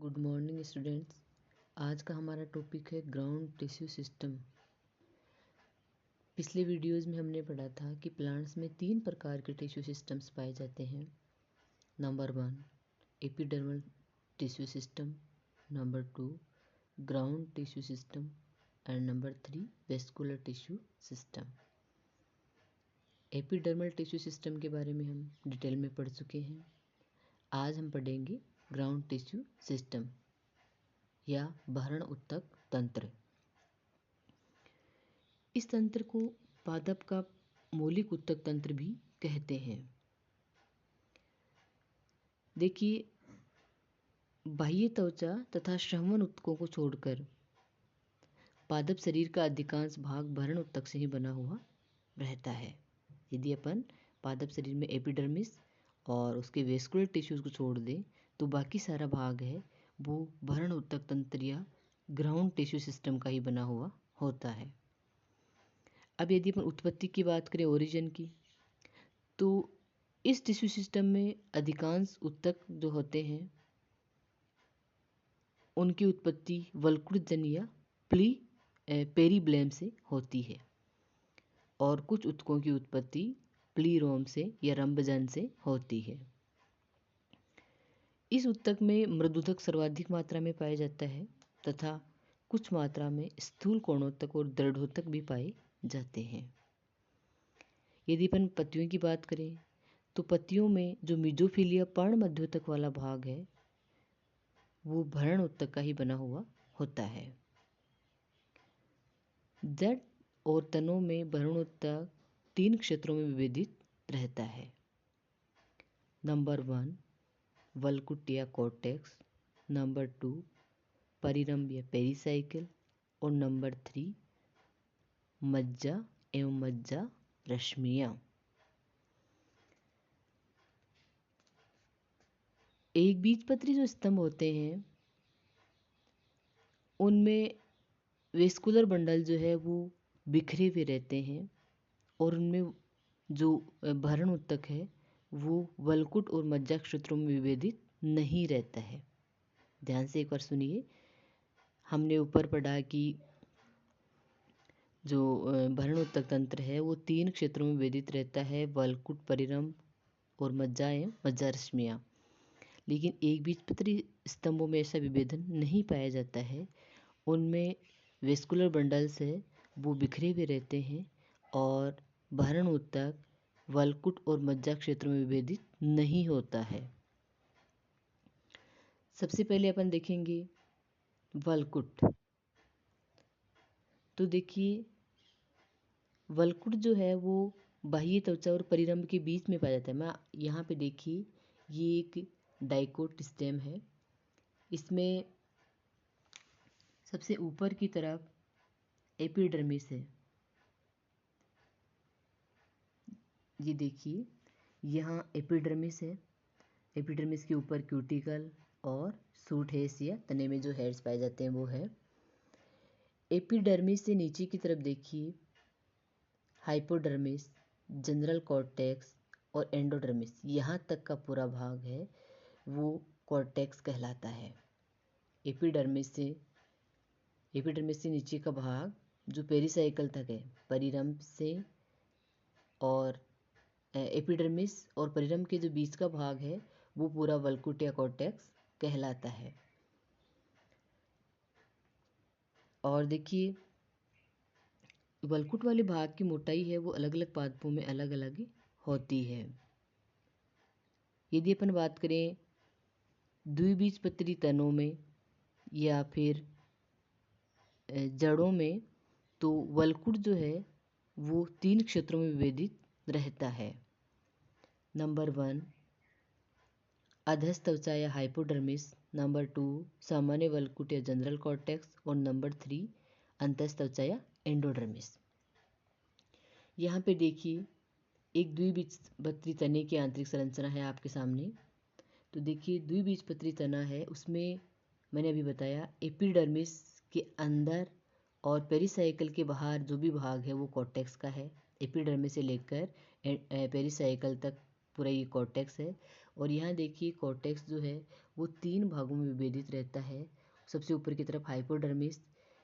Good morning students. आज का हमारा टॉपिक है ग्राउंड टिश्यू सिस्टम। पिछले वीडियोस में हमने पढ़ा था कि प्लांट्स में 3 प्रकार के टिश्यू सिस्टम्स पाए जाते हैं। Number 1 epidermal tissue system, number 2 ground tissue system and number 3 vascular tissue system. Epidermal tissue system के बारे में हम डिटेल में पढ़ चुके हैं। आज हम पढ़ेंगे ग्राउंड टिश्यू सिस्टम या भरण उत्तक तंत्र। इस तंत्र को पादप का मौलिक उत्तक तंत्र भी कहते हैं। देखिए, बाह्य त्वचा तथा श्रवण उत्तकों को छोड़कर पादप शरीर का अधिकांश भाग भरण उत्तक से ही बना हुआ रहता है। यदि अपन पादप शरीर में एपिडर्मिस और उसके वेस्कुलर टिश्यूज को छोड़ दें तो बाकी सारा भाग है वो भरण उत्तक तंत्र या ग्राउंड टिश्यू सिस्टम का ही बना हुआ होता है। अब यदि अपन उत्पत्ति की बात करें, ओरिजिन की, तो इस टिश्यू सिस्टम में अधिकांश उत्तक जो होते हैं उनकी उत्पत्ति वल्कुटजन या पेरीब्लेम से होती है और कुछ उत्तकों की उत्पत्ति प्लीरोम से या रंभजन से होती है। इस उत्तक में मृदुतक सर्वाधिक मात्रा में पाया जाता है तथा कुछ मात्रा में स्थूल कोणोत्तक और दृढ़ोत्तक भी पाए जाते हैं। यदि अपन पत्तियों की बात करें तो पत्तियों में जो मीजोफिलिया पर्ण मध्योतक वाला भाग है वो भरण उत्तक का ही बना हुआ होता है। जड़ और तनों में भरण उत्तक 3 क्षेत्रों में विभेदित रहता है। नंबर 1 वल्कुट या कॉर्टेक्स, नंबर 2 परिरंभ या पेरिसाइकिल और नंबर 3 मज्जा एवं मज्जा रश्मियां। एक बीजपत्री जो स्तंभ होते हैं उनमें वेस्कुलर बंडल जो है वो बिखरे हुए रहते हैं और उनमें जो भरण उत्तक है वो वल्कुट और मज्जा क्षेत्रों में विभेदित नहीं रहता है। ध्यान से एक बार सुनिए। हमने ऊपर पढ़ा कि जो भरण उत्तक तंत्र है वो 3 क्षेत्रों में विभेदित रहता है, वल्कुट, परिरंभ और मज्जा एवं मज्जा रश्मियां। लेकिन एक बीजपत्री स्तंभों में ऐसा विभेदन नहीं पाया जाता है। उनमें वेस्कुलर बंडल्स है वो बिखरे हुए रहते हैं और भरण उत्तक वल्कुट और मज्जा क्षेत्र में विभेदित नहीं होता है। सबसे पहले अपन देखेंगे वल्कुट। तो देखिए, वल्कुट जो है वो बाह्य त्वचा और परिरंभ के बीच में पाया जाता है। मैं यहाँ पे देखिए, ये एक डाइकोट स्टेम है। इसमें सबसे ऊपर की तरफ एपिडर्मिस है। ये देखिए, यहाँ एपिडर्मिस है। एपिडर्मिस के ऊपर क्यूटिकल और सूट हेयर्स या तने में जो हेयर्स पाए जाते हैं वो है। एपिडर्मिस से नीचे की तरफ देखिए हाइपोडर्मिस, जनरल कॉर्टेक्स और एंडोडर्मिस, यहाँ तक का पूरा भाग है वो कॉर्टेक्स कहलाता है। एपिडर्मिस से नीचे का भाग जो पेरिसाइकल तक है, परिरंभ से और एपिडर्मिस और परिरंभ के जो बीच का भाग है वो पूरा वल्कुट या कॉर्टेक्स कहलाता है। और देखिए, वल्कुट वाले भाग की मोटाई है वो अलग अलग पादपों में अलग अलग होती है। यदि अपन बात करें द्विबीजपत्री तनों में या फिर जड़ों में, तो वल्कुट जो है वो 3 क्षेत्रों में विभेदित रहता है। नंबर 1 अधस त्वचा या हाइपोडर्मिस, नंबर 2 सामान्य वल्कुट या जनरल कॉर्टेक्स और नंबर 3 अंतस त्वचा या एंडोडर्मिस। यहाँ पे देखिए, एक द्विबीजपत्री तने की आंतरिक संरचना है आपके सामने। तो देखिए, द्विबीजपत्री तना है, उसमें मैंने अभी बताया एपिडर्मिस के अंदर और पेरिसाइकल के बाहर जो भी भाग है वो कॉर्टेक्स का है। एपिडर्मिस से लेकर पेरिसाइकल तक पूरा ये कॉर्टेक्स है और यहाँ देखिए कॉर्टेक्स जो है वो 3 भागों में विभेदित रहता है। सबसे ऊपर की तरफ हाइपोडर्मिस,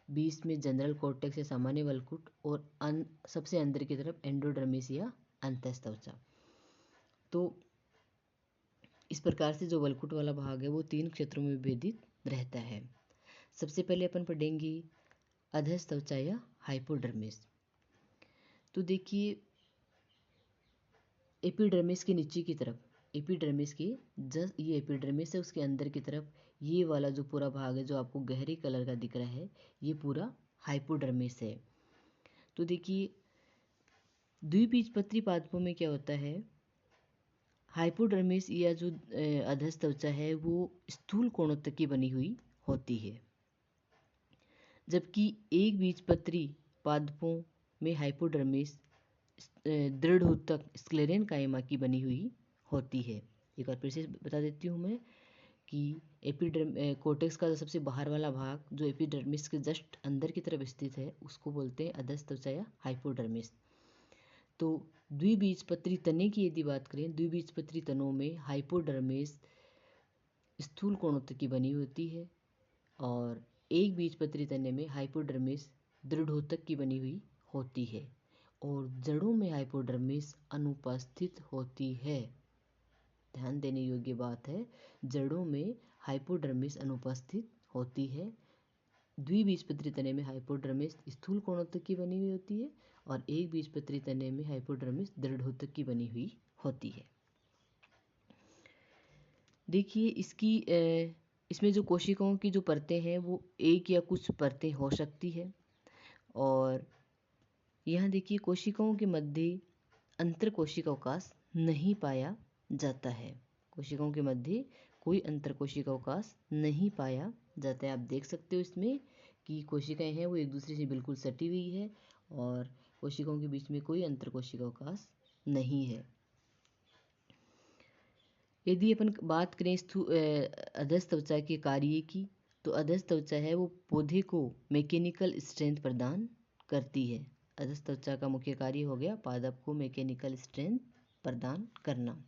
बीच में जनरल कॉर्टेक्स या सामान्य वलकुट, और सबसे अंदर की तरफ एंडोडर्मिस या अंतःत्वचा। तो इस प्रकार से जो वलकुट वाला भाग है वो 3 क्षेत्रों में विभेदित रहता है। सबसे पहले अपन पढ़ेंगे अधःत्वचा या हाइपोडर्मिस। तो देखिए एपिडर्मिस के नीचे की तरफ, एपिडर्मिस की जस्ट ये एपिडर्मिस है, उसके अंदर की तरफ ये वाला जो पूरा भाग है जो आपको गहरे कलर का दिख रहा है, ये पूरा हाइपोडर्मिस है। तो देखिए द्विबीजपत्री पादपों में क्या होता है, हाइपोडर्मिस या जो अधःत्वचा है वो स्थूल कोणों तक की बनी हुई होती है, जबकि एक बीजपत्री पादपों में हाइपोडर्मिस दृढ़ ऊतक स्क्लेरेन कायमा की बनी हुई होती है। एक बार फिर से बता देती हूँ मैं कि कोर्टेक्स का सबसे बाहर वाला भाग जो एपिडर्मिस के जस्ट अंदर की तरफ स्थित है उसको बोलते हैं अधःत्वचा या हाइपोडर्मिस। तो द्विबीजपत्री तने की यदि बात करें, द्विबीजपत्री तनों में हाइपोडर्मिस स्थूल कोणों तक की बनी होती है और एक बीजपत्री तने में हाइपोडर्मिस दृढ़ोतक की बनी हुई होती है और जड़ों में हाइपोडर्मिस अनुपस्थित होती है। ध्यान देने योग्य बात है, जड़ों में हाइपोडर्मिस अनुपस्थित होती है। द्विबीजपत्री तने में हाइपोडर्मिस स्थूल कोणों तक की बनी हुई होती है और एक बीजपत्री तने में हाइपोडर्मिस दृढ़ोतक की बनी हुई होती है। देखिए इसमें जो कोशिकाओं की जो परतें हैं वो एक या कुछ परतें हो सकती है और यहाँ देखिए कोशिकाओं के मध्य अंतर कोशिका अवकाश नहीं पाया जाता है। कोशिकाओं के मध्य कोई अंतर कोशिका अवकाश नहीं पाया जाता है। आप देख सकते हो इसमें कि कोशिकाएं हैं वो एक दूसरे से बिल्कुल सटी हुई है और कोशिकाओं के बीच में कोई अंतर कोशिका अवकाश नहीं है। यदि अपन बात करें अधःत्वचा के कार्य की, तो अधःत्वचा है वो पौधे को मैकेनिकल स्ट्रेंथ प्रदान करती है। अधःत्वचा का मुख्य कार्य हो गया पादप को मैकेनिकल स्ट्रेंथ प्रदान करना।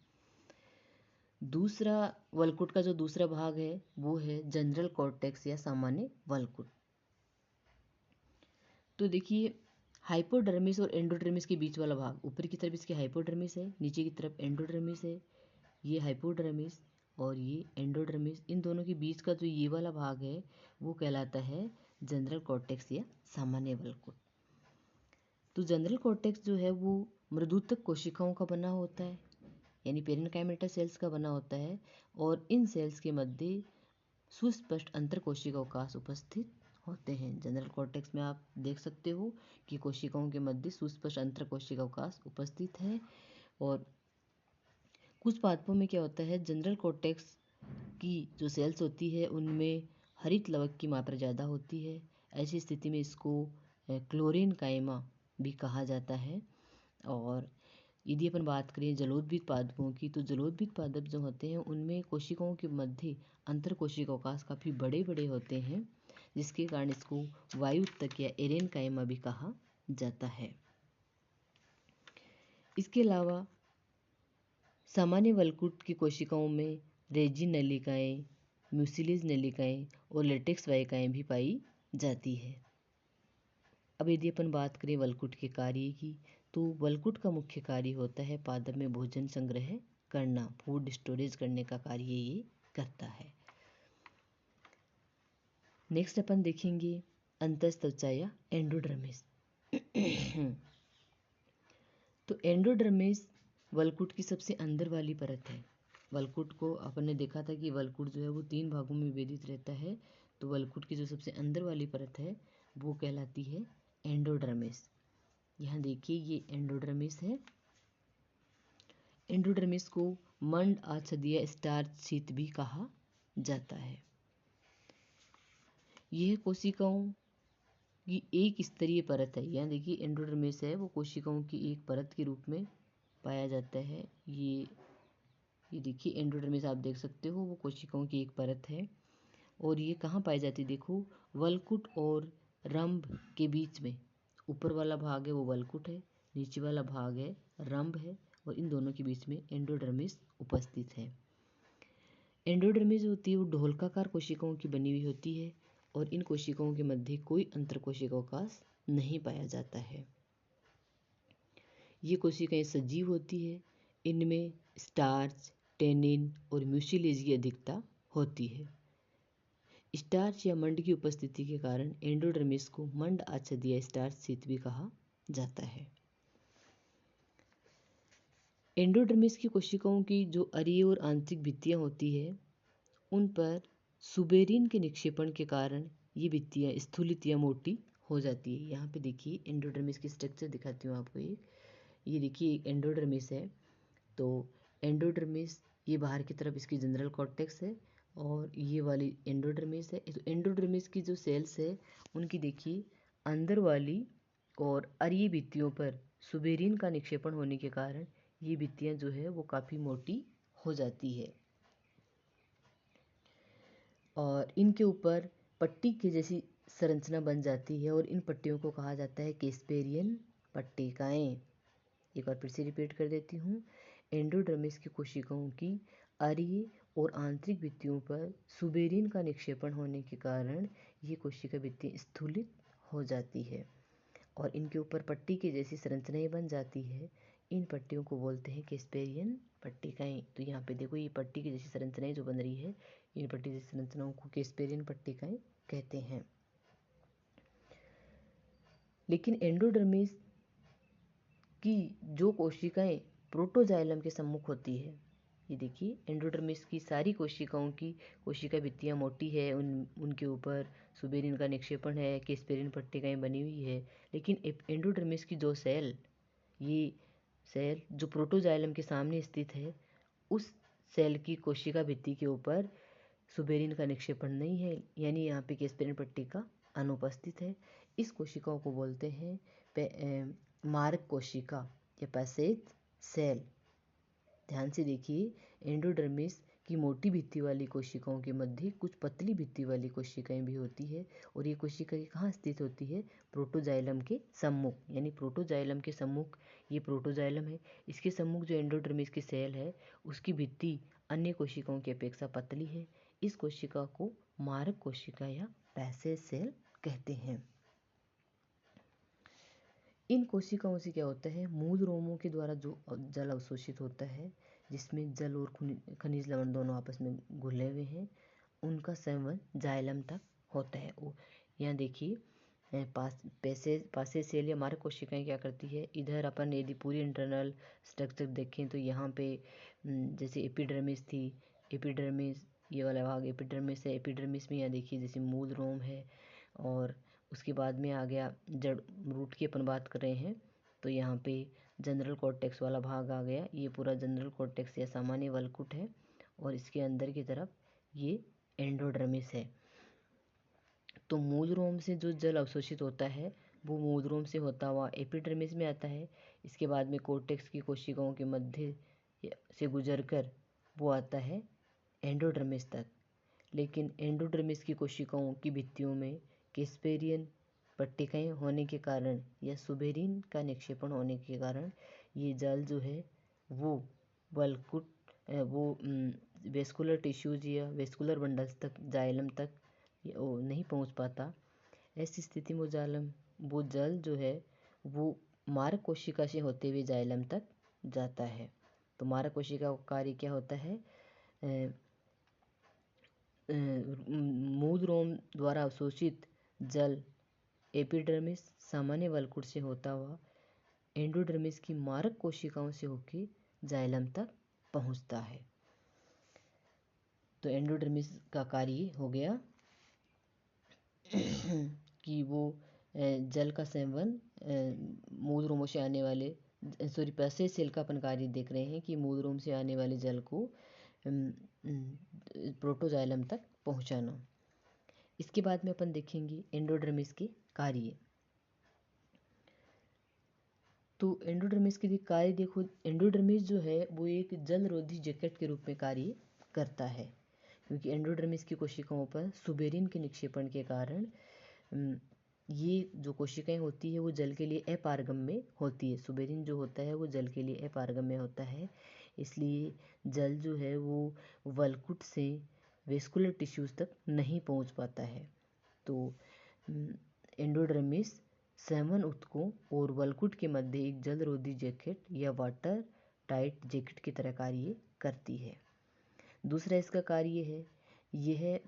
दूसरा वलकुट का जो दूसरा भाग है वो है जनरल कॉर्टेक्स या सामान्य वलकुट। तो देखिए हाइपोडर्मिस और एंडोडर्मिस के बीच वाला भाग, ऊपर की तरफ इसके हाइपोडर्मिस है, नीचे की तरफ एंडोडर्मिस है। ये हाइपोडर्मिस और ये एंडोडर्मिस, इन दोनों के बीच का जो ये वाला भाग है वो कहलाता है जनरल कॉर्टेक्स या सामान्य वलकुट। तो जनरल कॉर्टेक्स जो है वो मृदुतक कोशिकाओं का बना होता है, यानी पेरेन्काइमेटा सेल्स का बना होता है और इन सेल्स के मध्य सुस्पष्ट अंतर कोशिका अवकाश उपस्थित होते हैं। जनरल कॉर्टेक्स में आप देख सकते हो कि कोशिकाओं के मध्य सुस्पष्ट अंतर कोशिका अवकाश उपस्थित है। और कुछ पादपों में क्या होता है, जनरल कॉर्टेक्स की जो सेल्स होती है उनमें हरित लवक की मात्रा ज़्यादा होती है। ऐसी स्थिति में इसको क्लोरीन कायमा भी कहा जाता है। और यदि अपन बात करें जलोद्भिद पादपों की, तो जलोद्भिद पादप जो होते हैं उनमें कोशिकाओं के मध्य अंतर कोशिका अवकाश काफ़ी बड़े बड़े होते हैं, जिसके कारण इसको वायुत्तक या एरेन कायमा भी कहा जाता है। इसके अलावा सामान्य वलकुट की कोशिकाओं में रेजिन नलिकाएं, म्यूसिलेज नलिकाएं और लेटेक्स वाहिकाएं भी पाई जाती है। अब यदि अपन बात करें वलकुट के कार्य की, तो वलकुट का मुख्य कार्य होता है पादप में भोजन संग्रह करना, फूड स्टोरेज करने का कार्य ये करता है। नेक्स्ट अपन देखेंगे अंतःत्वचा या एंडोडर्मिस। तो एंडोडर्मिस वलकुट की सबसे अंदर वाली परत है। वलकुट को अपन ने देखा था कि वलकुट जो है वो 3 भागों में विभेदित रहता है, तो वलकुट की जो सबसे अंदर वाली परत है वो कहलाती है एंडोडर्मिस। यहाँ देखिए ये एंडोडर्मिस है। एंडोडर्मिस को मंड आच्छादित स्टार्च शीट भी कहा जाता है। यह कोशिकाओं की एक स्तरीय परत है। यहाँ देखिए एंडोडर्मिस है वो कोशिकाओं की एक परत के रूप में पाया जाता है। ये देखिए एंडोडर्मिस आप देख सकते हो वो कोशिकाओं की एक परत है और ये कहाँ पाई जाती है, देखो वलकुट और रंभ के बीच में। ऊपर वाला भाग है वो वलकुट है, नीचे वाला भाग है रंभ है और इन दोनों के बीच में एंडोडर्मिस उपस्थित है। एंडोडर्मिस होती है वो ढोलकाकार कोशिकाओं की बनी हुई होती है और इन कोशिकाओं के मध्य कोई अंतर कोशिकावकाश नहीं पाया जाता है। ये कोशिकाएं सजीव होती है, इनमें स्टार्च, टेनिन और म्यूसिलेज की अधिकता होती है। स्टार्च या मंड की उपस्थिति के कारण एंडोडर्मिस को मंड आच्छादित या स्टार्च शीत भी कहा जाता है। एंडोडर्मिस की कोशिकाओं की जो अरीय और आंतरिक भित्तियां होती है उन पर सुबेरिन के निक्षेपण के कारण ये भित्तियां स्थूलित या मोटी हो जाती है। यहाँ पे देखिए एंडोडर्मिस की स्ट्रक्चर दिखाती हूँ आपको। ये देखिए एक एंडोडर्मिस है। तो एंडोडर्मिस ये बाहर की तरफ इसकी जनरल कॉर्टेक्स है और ये वाली एंडोडर्मिस है। तो एंडोडर्मिस की जो सेल्स है उनकी देखिए अंदर वाली और अरीय भित्तियों पर सुबेरिन का निक्षेपण होने के कारण ये भित्तियां जो है वो काफ़ी मोटी हो जाती है और इनके ऊपर पट्टी की जैसी संरचना बन जाती है और इन पट्टियों को कहा जाता है केस्पेरियन पट्टिकाएं। एक बार फिर से रिपीट कर देती हूँ। एंडोडर्मिस की कोशिकाओं की अरीय और आंतरिक भित्तियों पर सुबेरिन का निक्षेपण होने के कारण ये कोशिका भित्ति स्थूलित हो जाती है और इनके ऊपर पट्टी की जैसी संरचनाएं बन जाती है। इन पट्टियों को बोलते हैं केस्पेरियन पट्टिकाएं। तो यहाँ पे देखो ये पट्टी की जैसी संरचनाएं जो बन रही है इन पट्टी जैसी संरचनाओं को केस्पेरियन पट्टिकाएं कहते हैं। लेकिन एंडोडर्मिस की जो कोशिकाएं प्रोटोजाइलम के सम्मुख होती है, ये देखिए एंडोडर्मिस की सारी कोशिकाओं की कोशिका भित्तियां मोटी है, उनके ऊपर सुबेरिन का निक्षेपण है, केस्पेरिन पट्टिकाएं बनी हुई है। लेकिन एंडोडर्मिस की जो सेल, ये सेल जो प्रोटोजाइलम के सामने स्थित है उस सेल की कोशिका भित्ति के ऊपर सुबेरिन का निक्षेपण नहीं है, यानी यहाँ पे केस्पेरिन पट्टिका अनुपस्थित है। इस कोशिकाओं को बोलते हैं मार्ग कोशिका या पैसेज सेल। ध्यान से देखिए एंडोडर्मिस की मोटी भित्ति वाली कोशिकाओं के मध्य कुछ पतली भित्ति वाली कोशिकाएं भी होती है और ये कोशिकाएं कहाँ स्थित होती है? प्रोटोजाइलम के सम्मुख, यानी प्रोटोजाइलम के सम्मुख ये प्रोटोजाइलम है, इसके सम्मुख जो एंडोडर्मिस की सेल है उसकी भित्ति अन्य कोशिकाओं की अपेक्षा पतली है। इस कोशिका को मारक कोशिका या पैसेज सेल कहते हैं। इन कोशिकाओं से क्या होता है? मूल रोमों के द्वारा जो जल अवशोषित होता है, जिसमें जल और खनिज लवण दोनों आपस में घुले हुए हैं, उनका संवहन जाइलम तक होता है। यहाँ देखिए पैसेज सेल या मारक कोशिकाएं क्या करती है? इधर अपन यदि पूरी इंटरनल स्ट्रक्चर देखें तो यहाँ पे जैसे एपिडर्मिस थी, एपिडर्मिस ये वाला भाग एपिडर्मिस है। एपिडर्मिस में यहाँ देखिए जैसे मूल रोम है और उसके बाद में आ गया जड़ रूट की अपन बात कर रहे हैं तो यहाँ पे जनरल कॉर्टेक्स वाला भाग आ गया। ये पूरा जनरल कॉर्टेक्स या सामान्य वलकुट है और इसके अंदर की तरफ ये एंडोडर्मिस है। तो मूल रोम से जो जल अवशोषित होता है वो मूल रोम से होता हुआ एपिडर्मिस में आता है। इसके बाद में कोर्टेक्स की कोशिकाओं के मध्य से गुजरकर वो आता है एंडोडर्मिस तक। लेकिन एंडोडर्मिस की कोशिकाओं की भित्तियों में केस्पेरियन पट्टिकाएं होने के कारण या सुबेरिन का निक्षेपण होने के कारण ये जल जो है वो वल्कुट वो वेस्कुलर टिश्यूज या वेस्कुलर बंडल्स तक जाइलम तक नहीं पहुंच पाता। ऐसी स्थिति में वो जल जो है वो मारक कोशिका से होते हुए जाइलम तक जाता है। तो मारक कोशिका का कार्य क्या होता है? मूल रोम द्वारा अवशोषित जल एपिडर्मिस सामान्य वलकुट से होता हुआ एंडोडर्मिस की मारक कोशिकाओं से होकर जाइलम तक पहुंचता है। तो एंडोडर्मिस का कार्य हो गया कि वो जल का संवहन मूल रोमों से आने वाले पैसेज सेल का अपन कार्य देख रहे हैं कि मूल रोम से आने वाले जल को प्रोटोजाइलम तक पहुंचाना। इसके बाद में अपन देखेंगे एंडोडर्मिस के कार्य। तो एंडोडर्मिस के कार्य देखो, एंडोडर्मिस जो है वो एक जलरोधी जैकेट के रूप में कार्य करता है क्योंकि एंडोडर्मिस की कोशिकाओं पर सुबेरिन के निक्षेपण के कारण ये जो कोशिकाएं होती है वो जल के लिए अपारगम्य होती है। सुबेरिन जो होता है वो जल के लिए अपारगम्य होता है। इसलिए जल जो है वो वल्कुट से वेस्कुलर टिश्यूज़ तक नहीं पहुंच पाता है। तो एंडोडर्मिस संवहन ऊतकों और वल्कुट के मध्य एक जलरोधी जैकेट या वाटर टाइट जैकेट की तरह कार्य करती है। दूसरा इसका कार्य है, यह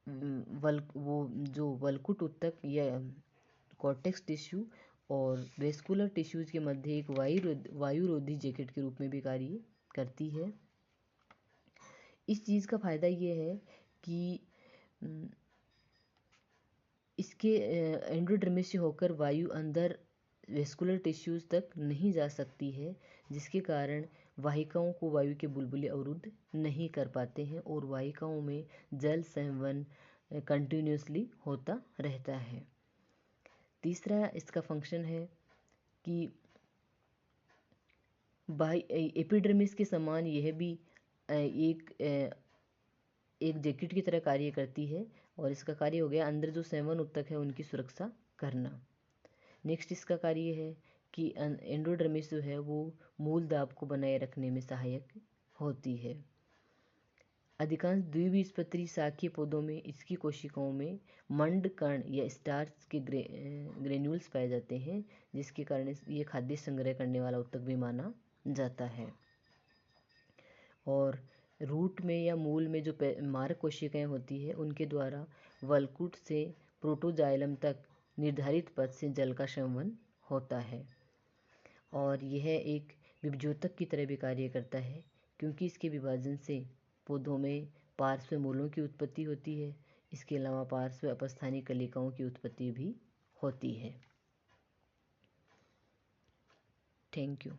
वो जो वल्कुट ऊतक या कॉर्टेक्स टिश्यू और वेस्कुलर टिश्यूज के मध्य एक वायुरोधी जैकेट के रूप में भी कार्य करती है। इस चीज़ का फायदा ये है कि इसके एंडोडर्मिस से होकर वायु अंदर वेस्कुलर टिश्यूज तक नहीं जा सकती है, जिसके कारण वाहिकाओं को वायु के बुलबुले अवरुद्ध नहीं कर पाते हैं और वाहिकाओं में जल संवहन कंटिन्यूसली होता रहता है। तीसरा इसका फंक्शन है कि एपिडर्मिस के समान यह भी एक जैकेट की तरह कार्य करती है और इसका कार्य हो गया अंदर जो संवहन ऊतक है उनकी सुरक्षा करना। नेक्स्ट इसका कार्य है कि एंडोडर्मिस जो है वो मूल दाब को बनाए रखने में सहायक होती है। अधिकांश द्विबीजपत्री शाकीय पौधों में इसकी कोशिकाओं में मंड कण या स्टार्च के ग्रेन्यूल्स पाए जाते हैं, जिसके कारण ये खाद्य संग्रह करने वाला ऊतक भी माना जाता है। और रूट में या मूल में जो मारक कोशिकाएं होती है उनके द्वारा वल्कुट से प्रोटोजाइलम तक निर्धारित पथ से जल का संवहन होता है और यह एक विभजोतक की तरह भी कार्य करता है, क्योंकि इसके विभाजन से पौधों में पार्श्व मूलों की उत्पत्ति होती है। इसके अलावा पार्श्व अपस्थानिक कलिकाओं की उत्पत्ति भी होती है। Thank you.